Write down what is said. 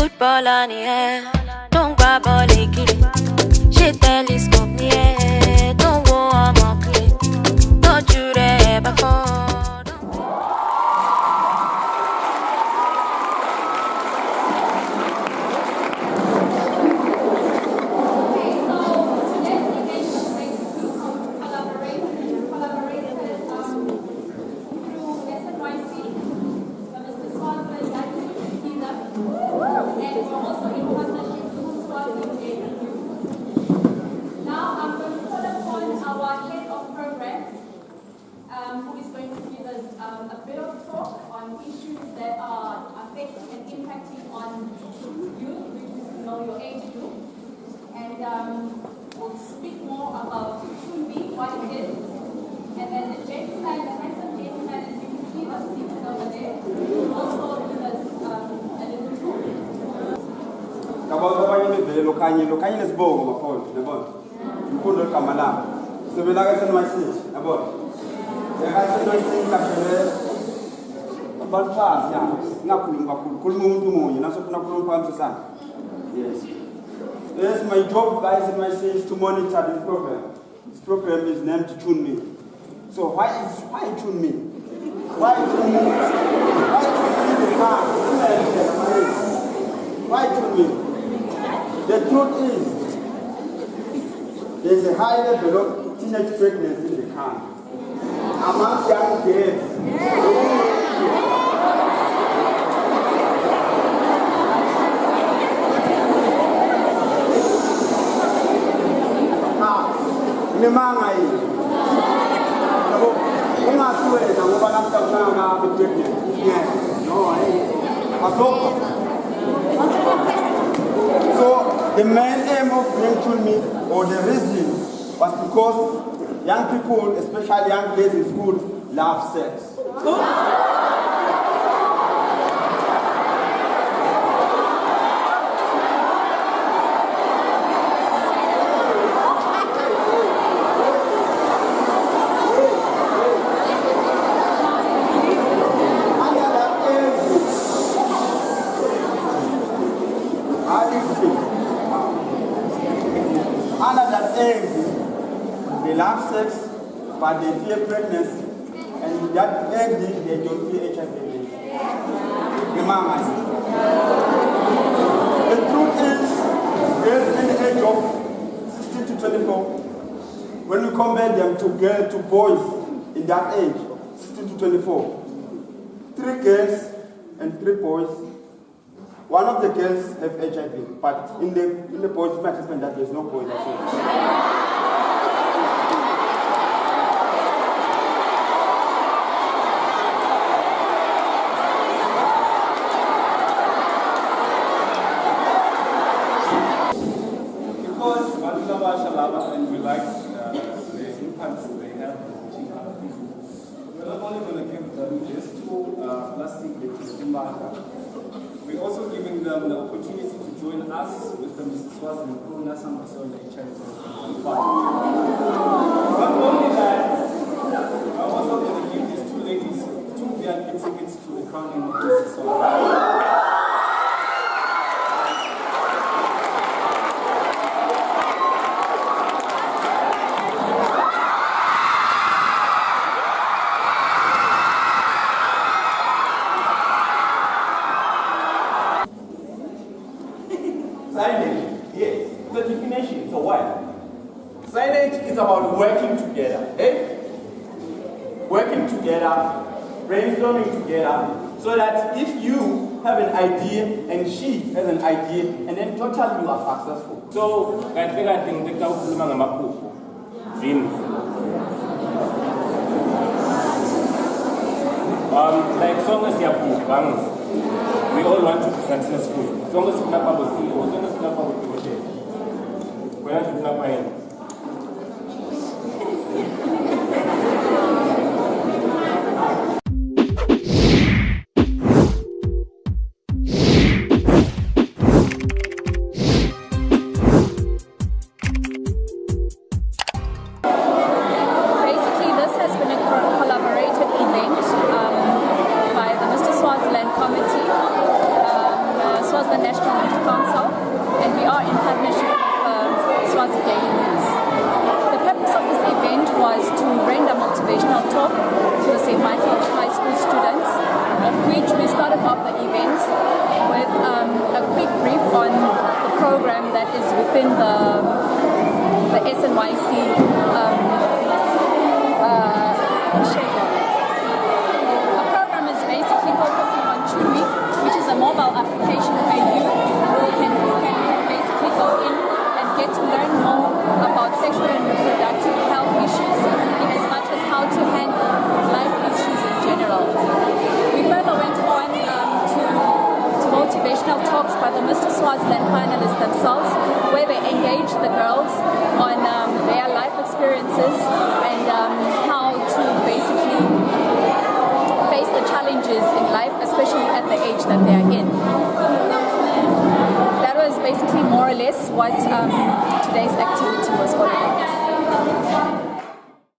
football on the air. Don't grab all the kill. She telescope me, don't go on my clip. Don't you ever fall. Who is going to give us a bit of talk on issues that are affecting and impacting on youth, your age group. And we'll speak more about Chumbi, what it is. And then the gentleman, the handsome gentleman is going to give us seated over there. Will also give us a little talk. Yes, my job, guys, in my say is to monitor this program. This program is named Tune Me. So why Tune Me? Why Tune Me? Why Tune Me the car? Why Tune Me? The truth is, there's a high level of teenage pregnancy in the car. Amongst young kids. So the main aim of bringing to me, or the reason, was because young people, especially young kids in school, love sex. Under that age, they love sex, but they fear pregnancy, and that age, they don't fear HIV. The truth is, girls in the age of 16 to 24, when we compare them to boys in that age, 16 to 24, 3 girls and 3 boys. One of the girls have HIV, but in the boys' participant that there's no boy. Because and we like the impacts they have on teaching other people, we're not only going to give them these 2 plastic bags. We're also giving them the opportunity to join us with the Mrs. Swaziland crew, Nasam on the HIV. Not only that, I'm also going to give these 2 ladies 2 VIP tickets to the crowning of Mrs. Swaziland. Signage, yes. The definition, so what? Signage is about working together, eh? Working together, brainstorming together, so that if you have an idea and she has an idea, and then totally you are successful. So, I think the dreams. Like long as you have bangs, we all want to be successful. As long as we have our CEO, as long as we have our people, we're not giving up our end. National the Mr. Swaziland finalists themselves, where they engage the girls on their life experiences and how to basically face the challenges in life, especially at the age that they are in. That was basically more or less what today's activity was all about.